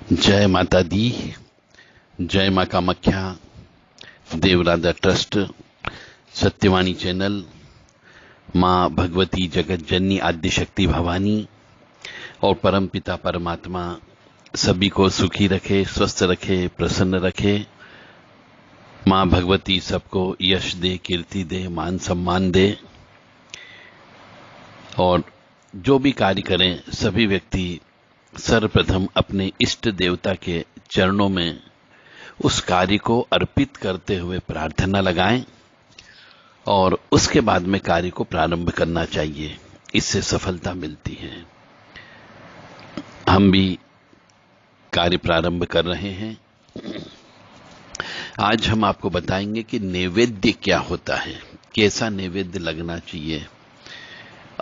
जय माता दी। जय मां कामाख्या। देवराधा ट्रस्ट, सत्यवाणी चैनल, मां भगवती जगत जननी आद्य शक्ति भवानी और परम पिता परमात्मा सभी को सुखी रखे, स्वस्थ रखे, प्रसन्न रखे। मां भगवती सबको यश दे, कीर्ति दे, मान सम्मान दे और जो भी कार्य करें सभी व्यक्ति सर्वप्रथम अपने इष्ट देवता के चरणों में उस कार्य को अर्पित करते हुए प्रार्थना लगाएं और उसके बाद में कार्य को प्रारंभ करना चाहिए। इससे सफलता मिलती है। हम भी कार्य प्रारंभ कर रहे हैं। आज हम आपको बताएंगे कि नैवेद्य क्या होता है, कैसा नैवेद्य लगना चाहिए।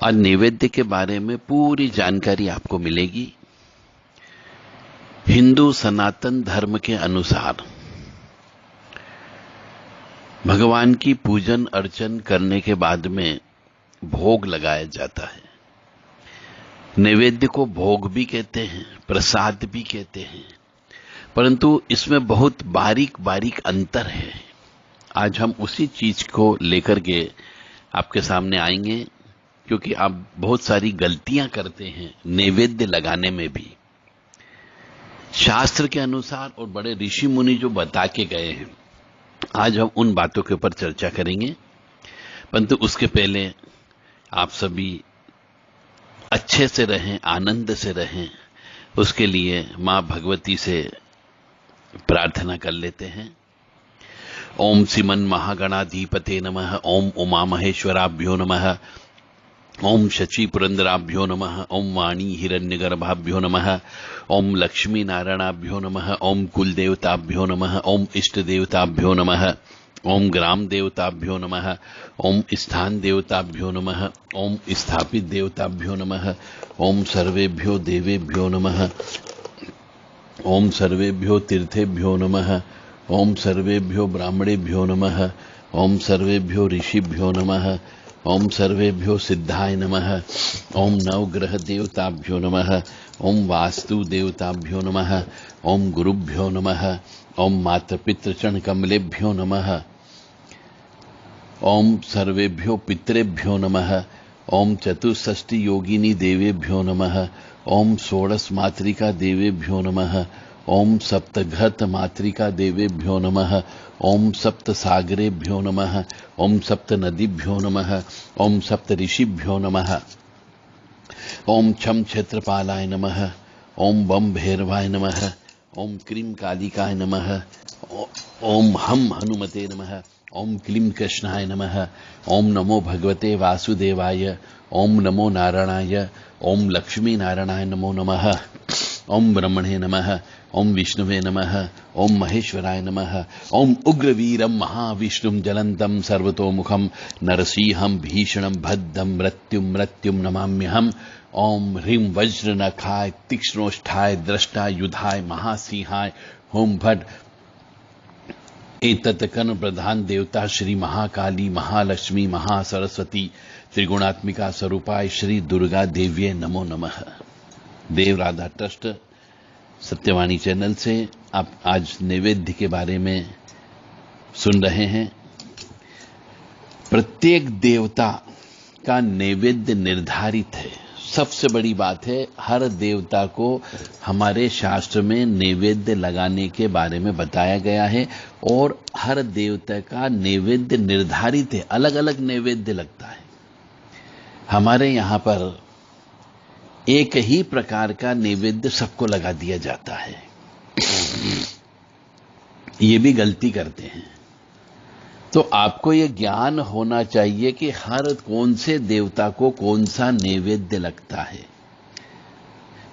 आज नैवेद्य के बारे में पूरी जानकारी आपको मिलेगी। हिंदू सनातन धर्म के अनुसार भगवान की पूजन अर्चन करने के बाद में भोग लगाया जाता है। नैवेद्य को भोग भी कहते हैं, प्रसाद भी कहते हैं, परंतु इसमें बहुत बारीक बारीक अंतर है। आज हम उसी चीज को लेकर के आपके सामने आएंगे, क्योंकि आप बहुत सारी गलतियां करते हैं नैवेद्य लगाने में भी। शास्त्र के अनुसार और बड़े ऋषि मुनि जो बता के गए हैं, आज हम उन बातों के ऊपर चर्चा करेंगे। परंतु उसके पहले आप सभी अच्छे से रहें, आनंद से रहें, उसके लिए मां भगवती से प्रार्थना कर लेते हैं। ओम श्रीमन महागणाधिपते नमः। ओम उमा महेश्वराभ्यो नमः। ओम शची पुरंदराभ्यो नमः। ओम वाणी हिरण्यगर्भाभ्यो नमः। ओम लक्ष्मी नारायणाभ्यो नमः। ओम कुल देवताभ्यो नमः। ओम इष्ट देवताभ्यो नमः। ओम ग्राम देवताभ्यो नमः। ओम स्थान देवताभ्यो नमः। ओम स्थापित देवताभ्यो नमः। ओम सर्वेभ्यो देवेभ्यो नमः। ओम सर्वेभ्यो तीर्थेभ्यो नमः। ओम सर्वेभ्यो ब्राह्मणेभ्यो नमः। ओम सर्वेभ्यो ऋषिभ्यो नमः। ओम सर्वेभ्यो सिद्धाय नमः। ओम नवग्रह देवताभ्यो नमः। ओम वास्तु देवताभ्यो नमः। ओम गुरुभ्यो नमः। ओम मातृपितृचरण कमलेभ्यो नमः। ओम सर्वेभ्यो पितरेभ्यो नमः। ओम चतुष्षष्टि योगिनी देवेभ्यो नमः। ओम षोडश मातृका देवेभ्यो नमः। ओम सप्तघत मातृका देवेभ्यो नमः। ओम सप्त सागरेभ्यो नमः। ओम सप्त नदीभ्यो नमः। ओम सप्त ऋषिभ्यो नमः। ओम छम क्षेत्रपालाय नमः। ओम बम भैरवाय नमः। ओम क्रीम कालिकाय नमः। ओम हम हनुमते नमः। ओम क्लीं कृष्णाय नमः। ओम नमो भगवते वासुदेवाय। ओम नमो नारायणाय। ओम लक्ष्मी नारायणाय नमो नमः। ओम ब्रह्मणे नमः। ओम विष्णुवे नमः। ओम महेश्वराय नमः। ओम उग्रवीरं महाविष्णुं ज्वलन्तं सर्वतोमुखं नरसिंहं भीषणं भद्दं मृत्युं नमाम्यहम्। ओम ह्रीं वज्रनखाय तीक्ष्णोष्ठाय द्रष्टायुधाय महासिंहाय ओम भट्ट एतत् कर्ण प्रधान देवता श्री महाकाली महालक्ष्मी महासरस्वती त्रिगुणात्मिका स्वरूपाय श्री दुर्गा देव्ये नमो नमः। देवराधा ट्रस्ट सत्यवाणी चैनल से आप आज नैवेद्य के बारे में सुन रहे हैं। प्रत्येक देवता का नैवेद्य निर्धारित है। सबसे बड़ी बात है, हर देवता को हमारे शास्त्र में नैवेद्य लगाने के बारे में बताया गया है और हर देवता का नैवेद्य निर्धारित है। अलग अलग नैवेद्य लगता है। हमारे यहां पर एक ही प्रकार का नैवेद्य सबको लगा दिया जाता है। ये भी गलती करते हैं। तो आपको ये ज्ञान होना चाहिए कि हर कौन से देवता को कौन सा नैवेद्य लगता है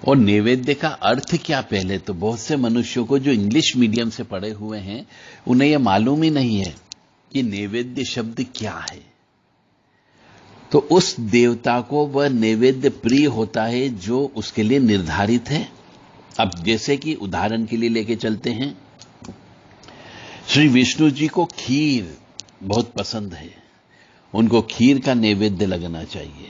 और नैवेद्य का अर्थ क्या। पहले तो बहुत से मनुष्यों को जो इंग्लिश मीडियम से पढ़े हुए हैं, उन्हें यह मालूम ही नहीं है कि नैवेद्य शब्द क्या है। तो उस देवता को वह नैवेद्य प्रिय होता है जो उसके लिए निर्धारित है। अब जैसे कि उदाहरण के लिए लेके चलते हैं, श्री विष्णु जी को खीर बहुत पसंद है। उनको खीर का नैवेद्य लगना चाहिए,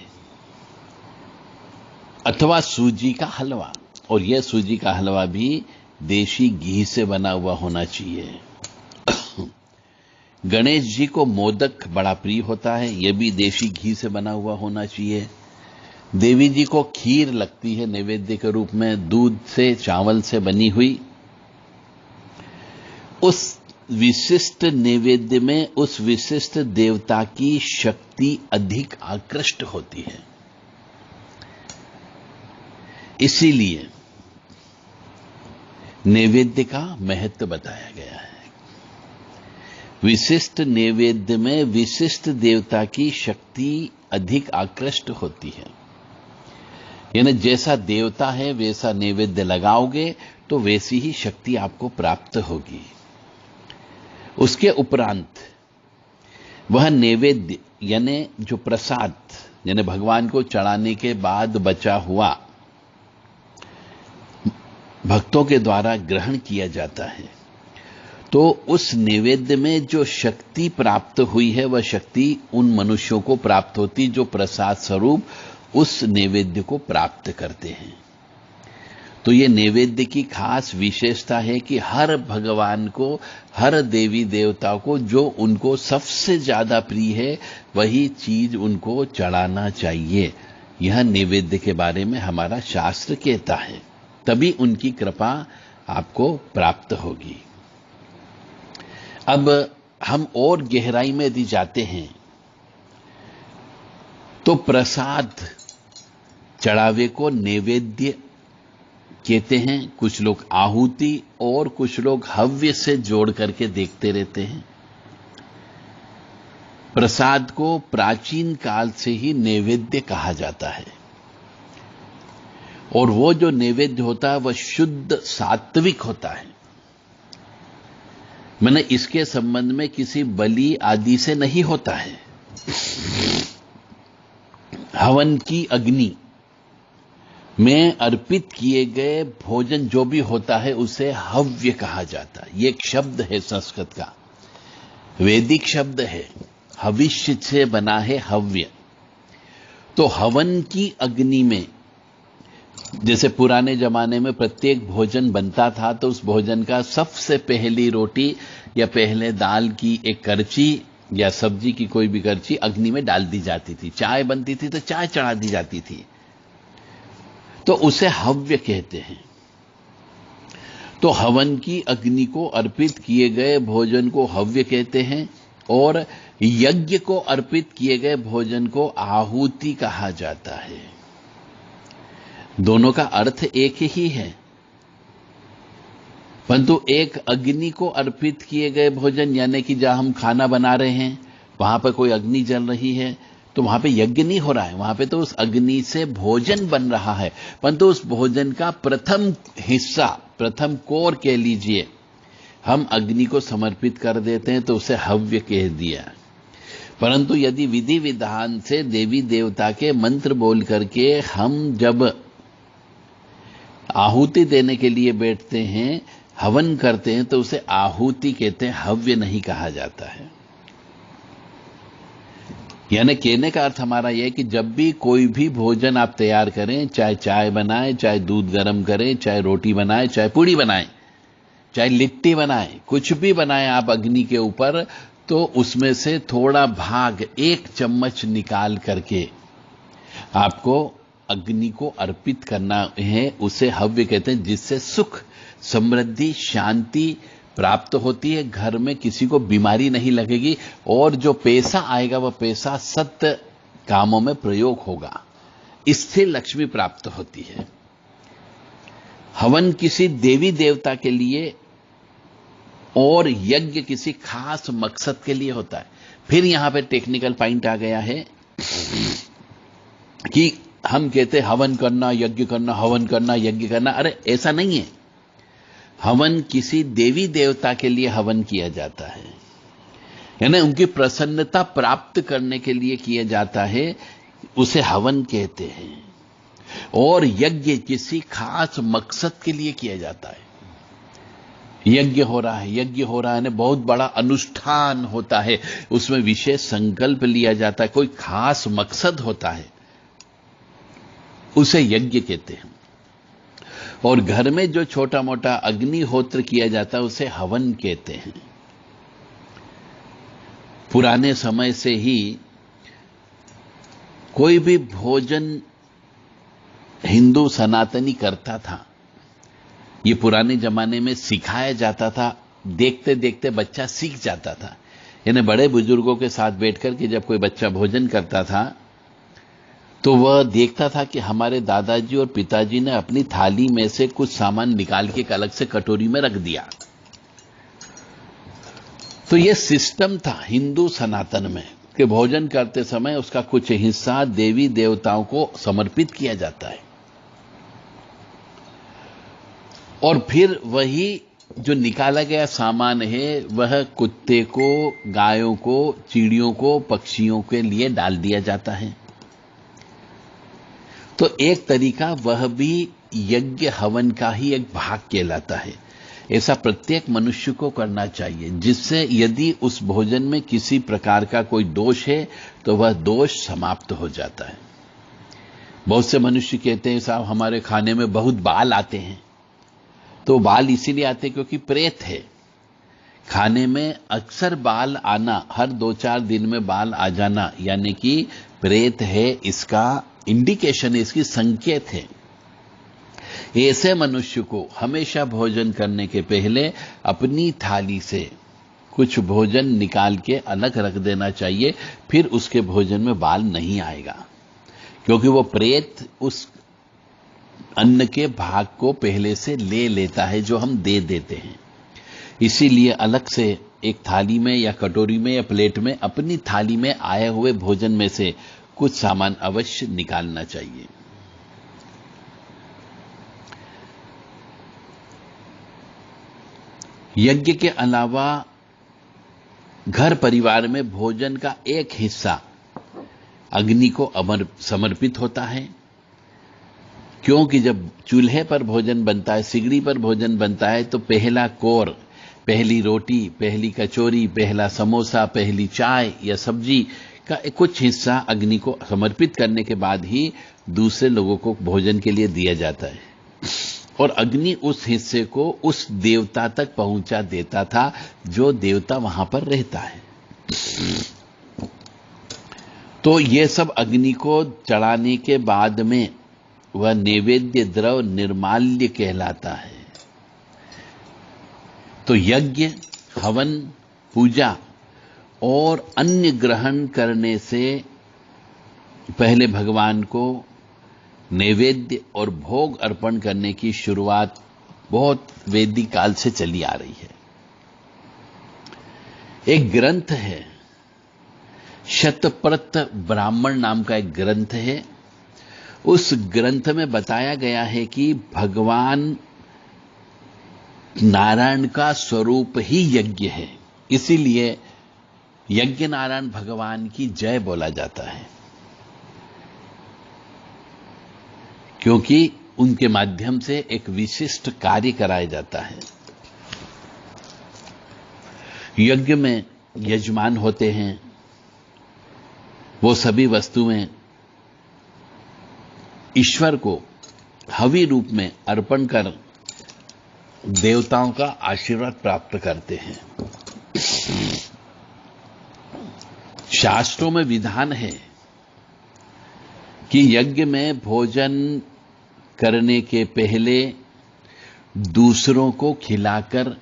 अथवा सूजी का हलवा। और यह सूजी का हलवा भी देशी घी से बना हुआ होना चाहिए। गणेश जी को मोदक बड़ा प्रिय होता है, यह भी देशी घी से बना हुआ होना चाहिए। देवी जी को खीर लगती है नैवेद्य के रूप में, दूध से चावल से बनी हुई। उस विशिष्ट नैवेद्य में उस विशिष्ट देवता की शक्ति अधिक आकृष्ट होती है। इसीलिए नैवेद्य का महत्व बताया गया है। विशिष्ट नैवेद्य में विशिष्ट देवता की शक्ति अधिक आकृष्ट होती है। यानी जैसा देवता है वैसा नैवेद्य लगाओगे तो वैसी ही शक्ति आपको प्राप्त होगी। उसके उपरांत वह नैवेद्य यानी जो प्रसाद यानी भगवान को चढ़ाने के बाद बचा हुआ भक्तों के द्वारा ग्रहण किया जाता है। तो उस नैवेद्य में जो शक्ति प्राप्त हुई है वह शक्ति उन मनुष्यों को प्राप्त होती जो प्रसाद स्वरूप उस नैवेद्य को प्राप्त करते हैं। तो ये नैवेद्य की खास विशेषता है कि हर भगवान को, हर देवी देवता को जो उनको सबसे ज्यादा प्रिय है वही चीज उनको चढ़ाना चाहिए। यह नैवेद्य के बारे में हमारा शास्त्र कहता है, तभी उनकी कृपा आपको प्राप्त होगी। अब हम और गहराई में यदि जाते हैं तो प्रसाद चढ़ावे को नैवेद्य कहते हैं, कुछ लोग आहुति और कुछ लोग हव्य से जोड़ करके देखते रहते हैं। प्रसाद को प्राचीन काल से ही नैवेद्य कहा जाता है और वो जो नैवेद्य होता है वह शुद्ध सात्विक होता है। मैंने इसके संबंध में किसी बलि आदि से नहीं होता है। हवन की अग्नि में अर्पित किए गए भोजन जो भी होता है उसे हव्य कहा जाता है। ये एक शब्द है संस्कृत का, वैदिक शब्द है, हविष्य से बना है हव्य। तो हवन की अग्नि में जैसे पुराने जमाने में प्रत्येक भोजन बनता था तो उस भोजन का सबसे पहली रोटी या पहले दाल की एक करची या सब्जी की कोई भी करची अग्नि में डाल दी जाती थी। चाय बनती थी तो चाय चढ़ा दी जाती थी, तो उसे हव्य कहते हैं। तो हवन की अग्नि को अर्पित किए गए भोजन को हव्य कहते हैं और यज्ञ को अर्पित किए गए भोजन को आहुति कहा जाता है। दोनों का अर्थ एक ही है, परंतु एक अग्नि को अर्पित किए गए भोजन यानी कि जहां हम खाना बना रहे हैं वहां पर कोई अग्नि जल रही है तो वहां पे यज्ञ नहीं हो रहा है, वहां पे तो उस अग्नि से भोजन बन रहा है, परंतु उस भोजन का प्रथम हिस्सा, प्रथम कोर कह लीजिए, हम अग्नि को समर्पित कर देते हैं तो उसे हव्य कह दिया। परंतु यदि विधि विधान से देवी देवता के मंत्र बोल करके हम जब आहुति देने के लिए बैठते हैं, हवन करते हैं, तो उसे आहुति कहते हैं, हव्य नहीं कहा जाता है। यानी कहने का अर्थ हमारा यह है कि जब भी कोई भी भोजन आप तैयार करें, चाहे चाय बनाएं, चाहे दूध गर्म करें, चाहे रोटी बनाएं, चाहे पूड़ी बनाएं, चाहे लिट्टी बनाएं, कुछ भी बनाएं आप अग्नि के ऊपर, तो उसमें से थोड़ा भाग 1 चम्मच निकाल करके आपको अग्नि को अर्पित करना है। उसे हव्य कहते हैं, जिससे सुख, समृद्धि, शांति प्राप्त होती है। घर में किसी को बीमारी नहीं लगेगी और जो पैसा आएगा वह पैसा सत्य कामों में प्रयोग होगा, इससे लक्ष्मी प्राप्त होती है। हवन किसी देवी देवता के लिए और यज्ञ किसी खास मकसद के लिए होता है। फिर यहां पे टेक्निकल पॉइंट आ गया है कि हम कहते हवन करना, यज्ञ करना, हवन करना, यज्ञ करना। अरे ऐसा नहीं है। हवन किसी देवी देवता के लिए हवन किया जाता है, यानी उनकी प्रसन्नता प्राप्त करने के लिए किया जाता है, उसे हवन कहते हैं। और यज्ञ किसी खास मकसद के लिए किया जाता है। यज्ञ हो रहा है, यज्ञ हो रहा है, बहुत बड़ा अनुष्ठान होता है, उसमें विशेष संकल्प लिया जाता है, कोई खास मकसद होता है, उसे यज्ञ कहते हैं। और घर में जो छोटा मोटा अग्निहोत्र किया जाता है उसे हवन कहते हैं। पुराने समय से ही कोई भी भोजन हिंदू सनातनी करता था, ये पुराने जमाने में सिखाया जाता था, देखते देखते बच्चा सीख जाता था। यानी बड़े बुजुर्गों के साथ बैठकर के जब कोई बच्चा भोजन करता था तो वह देखता था कि हमारे दादाजी और पिताजी ने अपनी थाली में से कुछ सामान निकाल के एक अलग से कटोरी में रख दिया। तो यह सिस्टम था हिंदू सनातन में कि भोजन करते समय उसका कुछ हिस्सा देवी देवताओं को समर्पित किया जाता है और फिर वही जो निकाला गया सामान है वह कुत्ते को, गायों को, चिड़ियों को, पक्षियों के लिए डाल दिया जाता है। तो एक तरीका वह भी यज्ञ हवन का ही एक भाग कहलाता है। ऐसा प्रत्येक मनुष्य को करना चाहिए, जिससे यदि उस भोजन में किसी प्रकार का कोई दोष है तो वह दोष समाप्त हो जाता है। बहुत से मनुष्य कहते हैं साहब हमारे खाने में बहुत बाल आते हैं, तो बाल इसीलिए आते हैं क्योंकि प्रेत है। खाने में अक्सर बाल आना, हर 2-4 दिन में बाल आ जाना, यानी कि प्रेत है, इसका इंडिकेशन है, इसकी संकेत है। ऐसे मनुष्य को हमेशा भोजन करने के पहले अपनी थाली से कुछ भोजन निकाल के अलग रख देना चाहिए, फिर उसके भोजन में बाल नहीं आएगा, क्योंकि वो प्रेत उस अन्न के भाग को पहले से ले लेता है जो हम दे देते हैं। इसीलिए अलग से एक थाली में या कटोरी में या प्लेट में अपनी थाली में आए हुए भोजन में से कुछ सामान अवश्य निकालना चाहिए। यज्ञ के अलावा घर परिवार में भोजन का एक हिस्सा अग्नि को समर्पित होता है, क्योंकि जब चूल्हे पर भोजन बनता है, सिगड़ी पर भोजन बनता है, तो पहला कोर, पहली रोटी, पहली कचौरी, पहला समोसा, पहली चाय या सब्जी का कुछ हिस्सा अग्नि को समर्पित करने के बाद ही दूसरे लोगों को भोजन के लिए दिया जाता है। और अग्नि उस हिस्से को उस देवता तक पहुंचा देता था जो देवता वहां पर रहता है। तो ये सब अग्नि को चढ़ाने के बाद में वह नैवेद्य द्रव निर्माल्य कहलाता है। तो यज्ञ, हवन, पूजा और अन्य ग्रहण करने से पहले भगवान को नैवेद्य और भोग अर्पण करने की शुरुआत बहुत वैदिक काल से चली आ रही है। एक ग्रंथ है, शतप्रत ब्राह्मण नाम का एक ग्रंथ है। उस ग्रंथ में बताया गया है कि भगवान नारायण का स्वरूप ही यज्ञ है, इसीलिए यज्ञ नारायण भगवान की जय बोला जाता है, क्योंकि उनके माध्यम से एक विशिष्ट कार्य कराया जाता है। यज्ञ में यजमान होते हैं, वो सभी वस्तुएं ईश्वर को हवि रूप में अर्पण कर देवताओं का आशीर्वाद प्राप्त करते हैं। शास्त्रों में विधान है कि यज्ञ में भोजन करने के पहले दूसरों को खिलाकर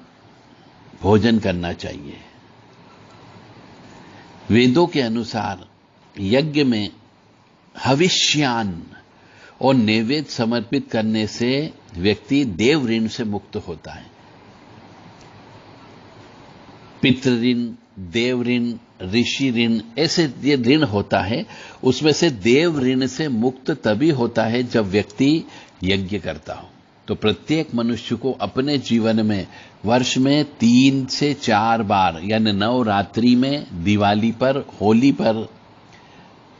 भोजन करना चाहिए। वेदों के अनुसार यज्ञ में हविष्यान और नैवेद्य समर्पित करने से व्यक्ति देव ऋण से मुक्त होता है। पितृ ऋण, देव ऋण, ऋषि ऋण, ऐसे ये ऋण होता है। उसमें से देव ऋण से मुक्त तभी होता है जब व्यक्ति यज्ञ करता हो। तो प्रत्येक मनुष्य को अपने जीवन में वर्ष में 3 से 4 बार, यानी नवरात्रि में, दिवाली पर, होली पर,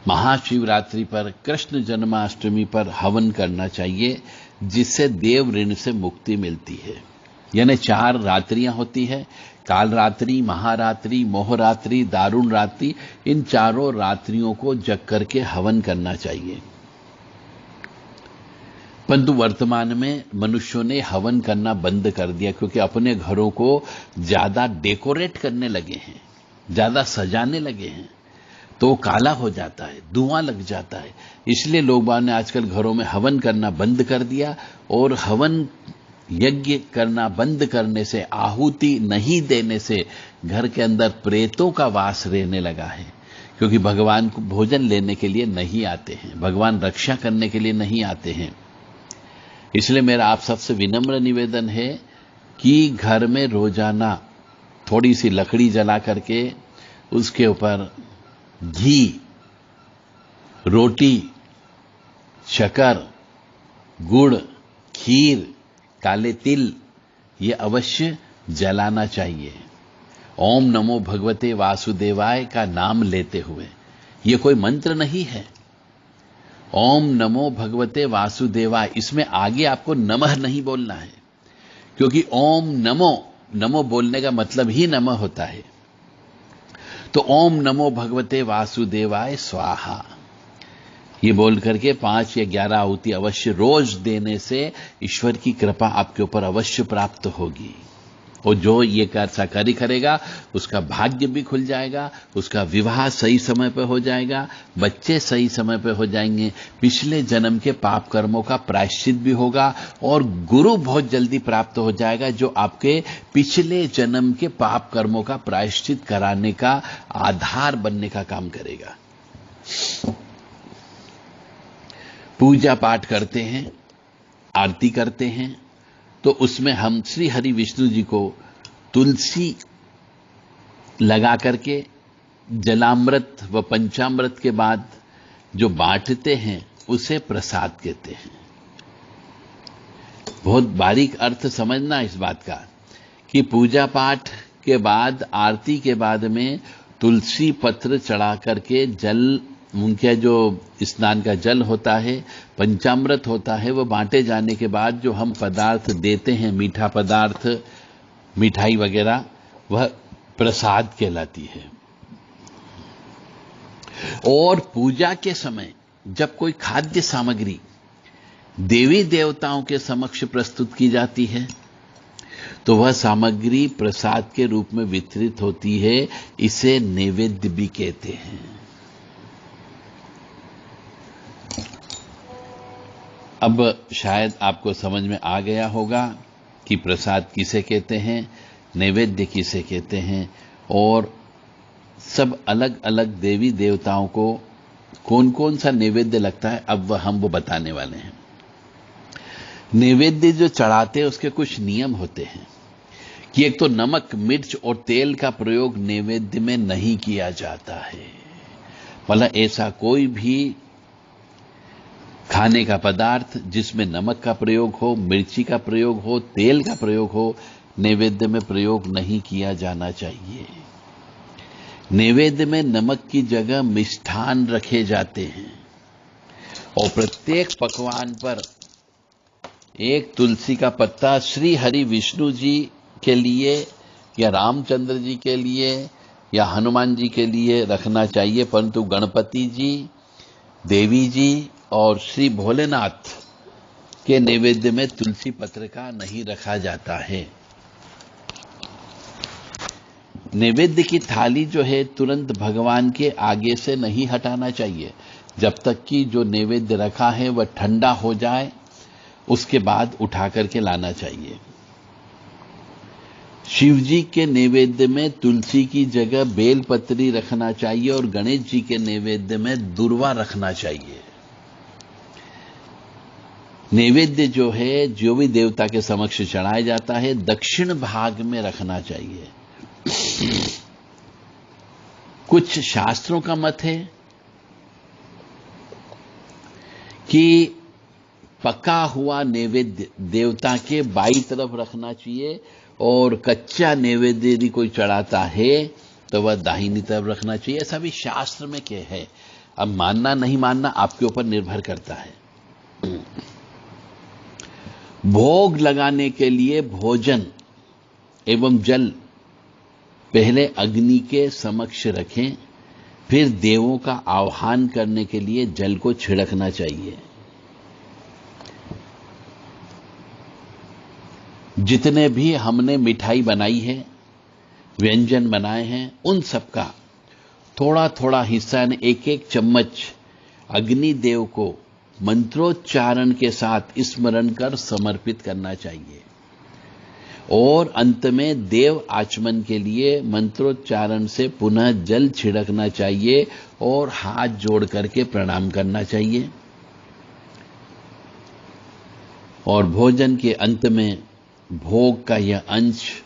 महाशिवरात्रि पर, कृष्ण जन्माष्टमी पर हवन करना चाहिए, जिससे देव ऋण से मुक्ति मिलती है। यानी 4 रात्रियां होती है, काल रात्रि, महारात्रि, मोहरात्रि, दारुण रात्रि। इन चारों रात्रियों को जग करके हवन करना चाहिए। परंतु वर्तमान में मनुष्यों ने हवन करना बंद कर दिया, क्योंकि अपने घरों को ज्यादा डेकोरेट करने लगे हैं, ज्यादा सजाने लगे हैं, तो काला हो जाता है, धुआं लग जाता है। इसलिए लोग ने आजकल घरों में हवन करना बंद कर दिया, और हवन यज्ञ करना बंद करने से, आहुति नहीं देने से घर के अंदर प्रेतों का वास रहने लगा है, क्योंकि भगवान को भोजन लेने के लिए नहीं आते हैं, भगवान रक्षा करने के लिए नहीं आते हैं। इसलिए मेरा आप सबसे विनम्र निवेदन है कि घर में रोजाना थोड़ी सी लकड़ी जला करके उसके ऊपर घी, रोटी, शक्कर, गुड़, खीर, काले तिल ये अवश्य जलाना चाहिए। ओम नमो भगवते वासुदेवाय का नाम लेते हुए। ये कोई मंत्र नहीं है। ओम नमो भगवते वासुदेवाय, इसमें आगे आपको नमः नहीं बोलना है, क्योंकि ओम नमो, नमो बोलने का मतलब ही नमः होता है। तो ओम नमो भगवते वासुदेवाय स्वाहा ये बोल करके 5 या 11 आहुति अवश्य रोज देने से ईश्वर की कृपा आपके ऊपर अवश्य प्राप्त होगी। और जो ये कार्य करेगा उसका भाग्य भी खुल जाएगा, उसका विवाह सही समय पर हो जाएगा, बच्चे सही समय पर हो जाएंगे, पिछले जन्म के पाप कर्मों का प्रायश्चित भी होगा, और गुरु बहुत जल्दी प्राप्त हो जाएगा जो आपके पिछले जन्म के पाप कर्मों का प्रायश्चित कराने का आधार बनने का काम करेगा। पूजा पाठ करते हैं, आरती करते हैं, तो उसमें हम श्री हरि विष्णु जी को तुलसी लगा करके जलामृत व पंचामृत के बाद जो बांटते हैं उसे प्रसाद कहते हैं। बहुत बारीक अर्थ समझना इस बात का कि पूजा पाठ के बाद, आरती के बाद में तुलसी पत्र चढ़ा करके जल, उनके जो स्नान का जल होता है, पंचामृत होता है, वो बांटे जाने के बाद जो हम पदार्थ देते हैं, मीठा पदार्थ, मिठाई वगैरह, वह प्रसाद कहलाती है। और पूजा के समय जब कोई खाद्य सामग्री देवी देवताओं के समक्ष प्रस्तुत की जाती है तो वह सामग्री प्रसाद के रूप में वितरित होती है। इसे नैवेद्य भी कहते हैं। अब शायद आपको समझ में आ गया होगा कि प्रसाद किसे कहते हैं, नैवेद्य किसे कहते हैं, और सब अलग अलग देवी देवताओं को कौन कौन सा नैवेद्य लगता है, अब हम वो बताने वाले हैं। नैवेद्य जो चढ़ाते हैं उसके कुछ नियम होते हैं कि एक तो नमक, मिर्च और तेल का प्रयोग नैवेद्य में नहीं किया जाता है। भला ऐसा कोई भी खाने का पदार्थ जिसमें नमक का प्रयोग हो, मिर्ची का प्रयोग हो, तेल का प्रयोग हो, नैवेद्य में प्रयोग नहीं किया जाना चाहिए। नैवेद्य में नमक की जगह मिष्ठान रखे जाते हैं, और प्रत्येक पकवान पर एक तुलसी का पत्ता श्री हरि विष्णु जी के लिए या रामचंद्र जी के लिए या हनुमान जी के लिए रखना चाहिए, परंतु गणपति जी, देवी जी और श्री भोलेनाथ के नैवेद्य में तुलसी पत्र का नहीं रखा जाता है। नैवेद्य की थाली जो है तुरंत भगवान के आगे से नहीं हटाना चाहिए, जब तक कि जो नैवेद्य रखा है वह ठंडा हो जाए, उसके बाद उठा करके लाना चाहिए। शिव जी के नैवेद्य में तुलसी की जगह बेलपत्री रखना चाहिए, और गणेश जी के नैवेद्य में दूर्वा रखना चाहिए। नैवेद्य जो है, जो भी देवता के समक्ष चढ़ाया जाता है, दक्षिण भाग में रखना चाहिए। कुछ शास्त्रों का मत है कि पका हुआ नैवेद्य देवता के बाईं तरफ रखना चाहिए, और कच्चा नैवेद्य यदि कोई चढ़ाता है तो वह दाहिनी तरफ रखना चाहिए। ऐसा भी शास्त्र में क्या है, अब मानना नहीं मानना आपके ऊपर निर्भर करता है। भोग लगाने के लिए भोजन एवं जल पहले अग्नि के समक्ष रखें, फिर देवों का आह्वान करने के लिए जल को छिड़कना चाहिए। जितने भी हमने मिठाई बनाई है, व्यंजन बनाए हैं, उन सब का थोड़ा थोड़ा हिस्सा ने एक एक चम्मच अग्निदेव को मंत्रोच्चारण के साथ स्मरण कर समर्पित करना चाहिए। और अंत में देव आचमन के लिए मंत्रोच्चारण से पुनः जल छिड़कना चाहिए और हाथ जोड़ करके प्रणाम करना चाहिए। और भोजन के अंत में भोग का यह अंश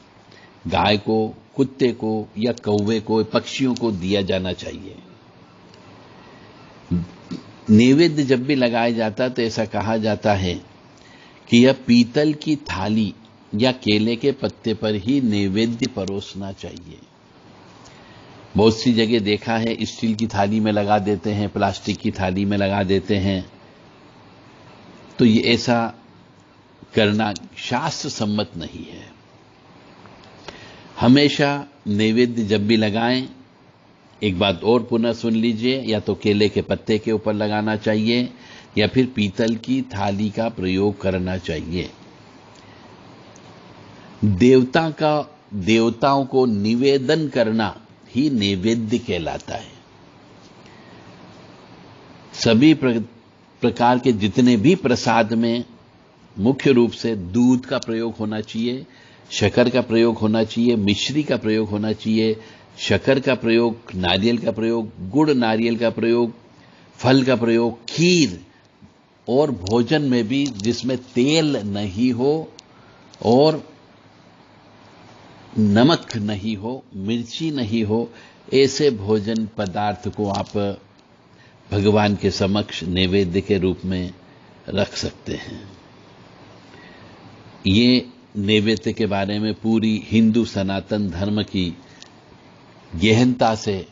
गाय को, कुत्ते को या कौवे को, पक्षियों को दिया जाना चाहिए। नैवेद्य जब भी लगाया जाता तो ऐसा कहा जाता है कि यह पीतल की थाली या केले के पत्ते पर ही नैवेद्य परोसना चाहिए। बहुत सी जगह देखा है स्टील की थाली में लगा देते हैं, प्लास्टिक की थाली में लगा देते हैं, तो ये ऐसा करना शास्त्र सम्मत नहीं है। हमेशा नैवेद्य जब भी लगाएं, एक बात और पुनः सुन लीजिए, या तो केले के पत्ते के ऊपर लगाना चाहिए या फिर पीतल की थाली का प्रयोग करना चाहिए। देवताओं को निवेदन करना ही नैवेद्य कहलाता है। सभी प्रकार के जितने भी प्रसाद में मुख्य रूप से दूध का प्रयोग होना चाहिए, शक्कर का प्रयोग होना चाहिए, मिश्री का प्रयोग होना चाहिए, शक्कर का प्रयोग, नारियल का प्रयोग, गुड़ नारियल का प्रयोग, फल का प्रयोग, खीर, और भोजन में भी जिसमें तेल नहीं हो और नमक नहीं हो, मिर्ची नहीं हो, ऐसे भोजन पदार्थ को आप भगवान के समक्ष नैवेद्य के रूप में रख सकते हैं। ये नैवेद्य के बारे में पूरी हिंदू सनातन धर्म की गहनता से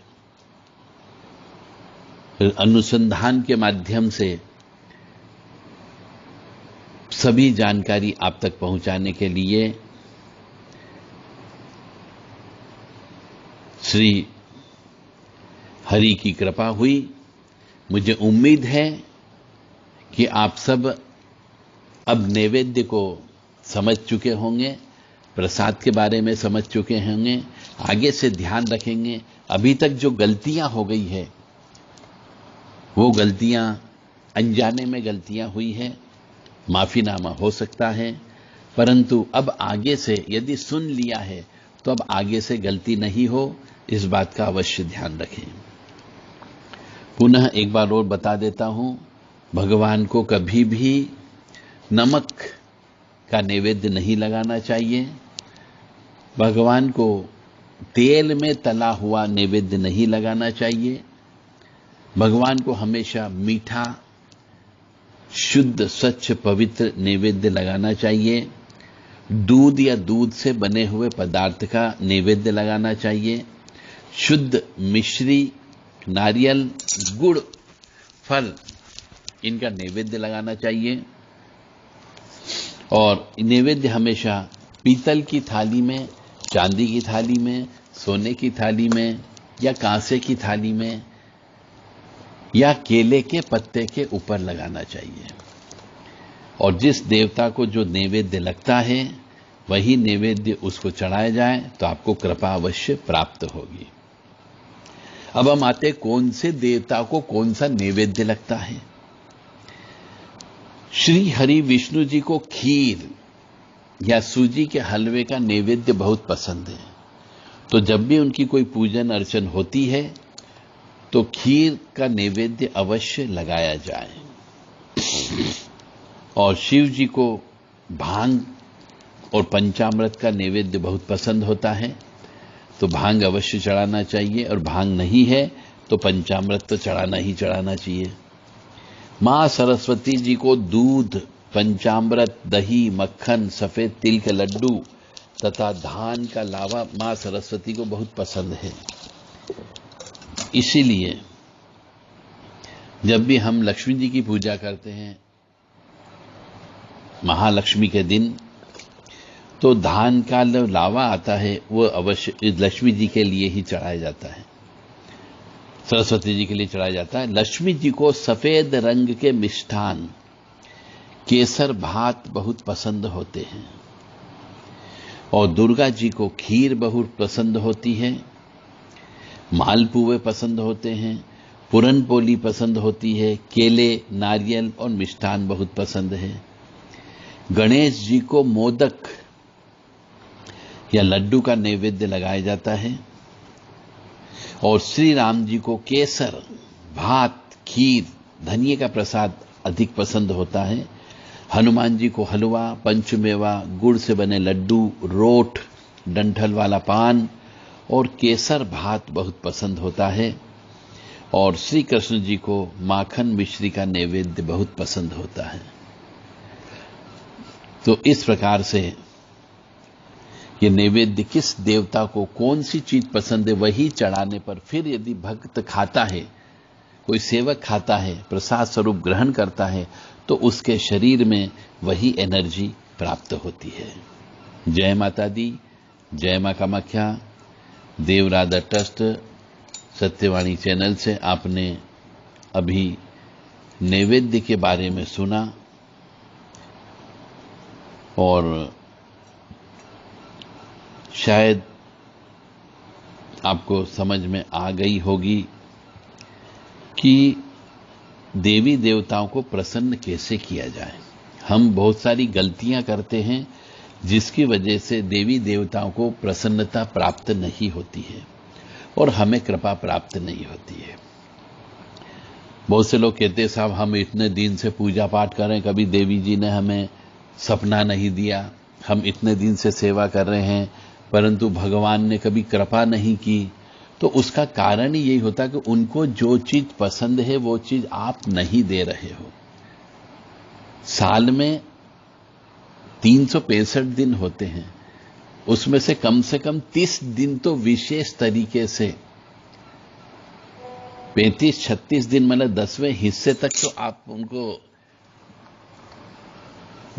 अनुसंधान के माध्यम से सभी जानकारी आप तक पहुंचाने के लिए श्री हरि की कृपा हुई। मुझे उम्मीद है कि आप सब अब नैवेद्य को समझ चुके होंगे, प्रसाद के बारे में समझ चुके होंगे, आगे से ध्यान रखेंगे। अभी तक जो गलतियां हो गई है वो गलतियां अनजाने में गलतियां हुई है, माफीनामा हो सकता है, परंतु अब आगे से यदि सुन लिया है तो अब आगे से गलती नहीं हो, इस बात का अवश्य ध्यान रखें। पुनः एक बार और बता देता हूं, भगवान को कभी भी नमक का नैवेद्य नहीं लगाना चाहिए, भगवान को तेल में तला हुआ नैवेद्य नहीं लगाना चाहिए, भगवान को हमेशा मीठा, शुद्ध, स्वच्छ, पवित्र नैवेद्य लगाना चाहिए। दूध या दूध से बने हुए पदार्थ का नैवेद्य लगाना चाहिए। शुद्ध मिश्री, नारियल, गुड़, फल, इनका नैवेद्य लगाना चाहिए। और नैवेद्य हमेशा पीतल की थाली में, चांदी की थाली में, सोने की थाली में या कांसे की थाली में या केले के पत्ते के ऊपर लगाना चाहिए। और जिस देवता को जो नैवेद्य लगता है वही नैवेद्य उसको चढ़ाया जाए तो आपको कृपा अवश्य प्राप्त होगी। अब हम आते कौन से देवता को कौन सा नैवेद्य लगता है। श्री हरि विष्णु जी को खीर या सूजी के हलवे का नैवेद्य बहुत पसंद है, तो जब भी उनकी कोई पूजन अर्चन होती है तो खीर का नैवेद्य अवश्य लगाया जाए। और शिव जी को भांग और पंचामृत का नैवेद्य बहुत पसंद होता है, तो भांग अवश्य चढ़ाना चाहिए, और भांग नहीं है तो पंचामृत तो चढ़ाना ही चढ़ाना चाहिए। मां सरस्वती जी को दूध, पंचामृत, दही, मक्खन, सफेद तिल के लड्डू तथा धान का लावा मां सरस्वती को बहुत पसंद है। इसीलिए जब भी हम लक्ष्मी जी की पूजा करते हैं महालक्ष्मी के दिन, तो धान का लावा आता है वो अवश्य लक्ष्मी जी के लिए ही चढ़ाया जाता है, सरस्वती जी के लिए चढ़ाया जाता है। लक्ष्मी जी को सफेद रंग के मिष्ठान, केसर भात बहुत पसंद होते हैं। और दुर्गा जी को खीर बहुत पसंद होती है, मालपुए पसंद होते हैं, पूरन पोली पसंद होती है, केले, नारियल और मिष्ठान बहुत पसंद है। गणेश जी को मोदक या लड्डू का नैवेद्य लगाया जाता है और श्री राम जी को केसर, भात, खीर, धनिये का प्रसाद अधिक पसंद होता है। हनुमान जी को हलवा, पंचमेवा, गुड़ से बने लड्डू, रोट, डंठल वाला पान और केसर भात बहुत पसंद होता है। और श्री कृष्ण जी को माखन मिश्री का नैवेद्य बहुत पसंद होता है। तो इस प्रकार से ये नैवेद्य किस देवता को कौन सी चीज पसंद है वही चढ़ाने पर फिर यदि भक्त खाता है, कोई सेवक खाता है, प्रसाद स्वरूप ग्रहण करता है, तो उसके शरीर में वही एनर्जी प्राप्त होती है। जय माता दी, जय मां कामाख्या। देवराधा ट्रस्ट सत्यवाणी चैनल से आपने अभी नैवेद्य के बारे में सुना और शायद आपको समझ में आ गई होगी कि देवी देवताओं को प्रसन्न कैसे किया जाए। हम बहुत सारी गलतियां करते हैं जिसकी वजह से देवी देवताओं को प्रसन्नता प्राप्त नहीं होती है और हमें कृपा प्राप्त नहीं होती है। बहुत से लोग कहते हैं साहब हम इतने दिन से पूजा पाठ कर रहे हैं, कभी देवी जी ने हमें सपना नहीं दिया, हम इतने दिन से सेवा कर रहे हैं परंतु भगवान ने कभी कृपा नहीं की। तो उसका कारण ही यही होता कि उनको जो चीज पसंद है वो चीज आप नहीं दे रहे हो। साल में 365 दिन होते हैं, उसमें से कम 30 दिन तो विशेष तरीके से 35-36 दिन मतलब 10वें हिस्से तक तो आप उनको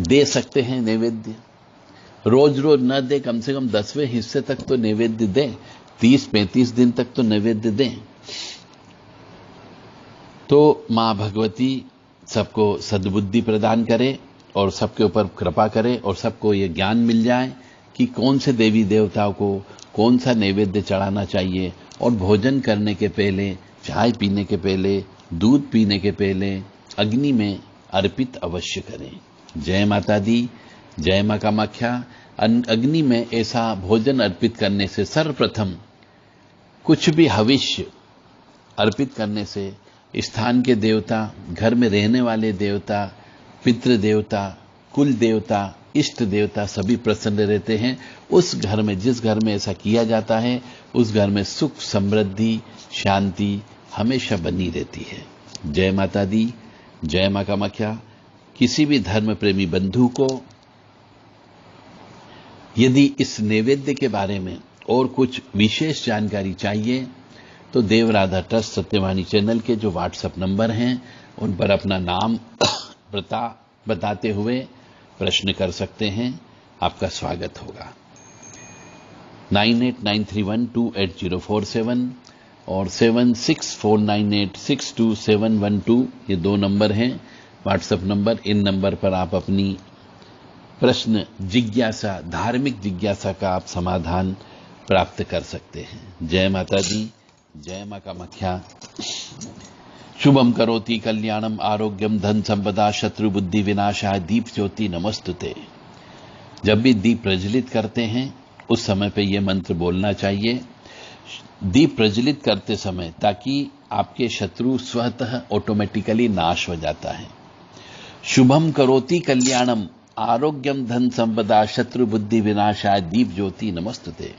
दे सकते हैं नैवेद्य। रोज रोज न दे, कम से कम 10वें हिस्से तक तो नैवेद्य दें, 30-35 दिन तक तो नैवेद्य दें। तो मां भगवती सबको सद्बुद्धि प्रदान करे और सबके ऊपर कृपा करे और सबको ये ज्ञान मिल जाए कि कौन से देवी देवताओं को कौन सा नैवेद्य चढ़ाना चाहिए और भोजन करने के पहले, चाय पीने के पहले, दूध पीने के पहले अग्नि में अर्पित अवश्य करें। जय माता दी, जय मां कामाख्या। अग्नि में ऐसा भोजन अर्पित करने से, सर्वप्रथम कुछ भी हविष्य अर्पित करने से स्थान के देवता, घर में रहने वाले देवता, पितृ देवता, कुल देवता, इष्ट देवता सभी प्रसन्न रहते हैं। उस घर में, जिस घर में ऐसा किया जाता है, उस घर में सुख, समृद्धि, शांति हमेशा बनी रहती है। जय माता दी, जय मां कामाख्या। किसी भी धर्म प्रेमी बंधु को यदि इस नैवेद्य के बारे में और कुछ विशेष जानकारी चाहिए तो देवराधा ट्रस्ट सत्यवाणी चैनल के जो व्हाट्सएप नंबर हैं उन पर अपना नाम बताते हुए प्रश्न कर सकते हैं। आपका स्वागत होगा। 9893128047 और 7649862712 ये 2 नंबर हैं व्हाट्सएप नंबर। इन नंबर पर आप अपनी प्रश्न, जिज्ञासा, धार्मिक जिज्ञासा का आप समाधान प्राप्त कर सकते हैं। जय माता दी, जय मां कामाख्या। शुभम करोति कल्याणम आरोग्यम धन संपदा शत्रु बुद्धि विनाशाय दीप ज्योति नमस्तुते। जब भी दीप प्रज्वलित करते हैं उस समय पे ये मंत्र बोलना चाहिए दीप प्रज्वलित करते समय, ताकि आपके शत्रु स्वतः ऑटोमेटिकली नाश हो जाता है। शुभम करोति कल्याणम आरोग्यम धन संपदा शत्रु बुद्धि विनाशाय दीप ज्योति नमस्तुते।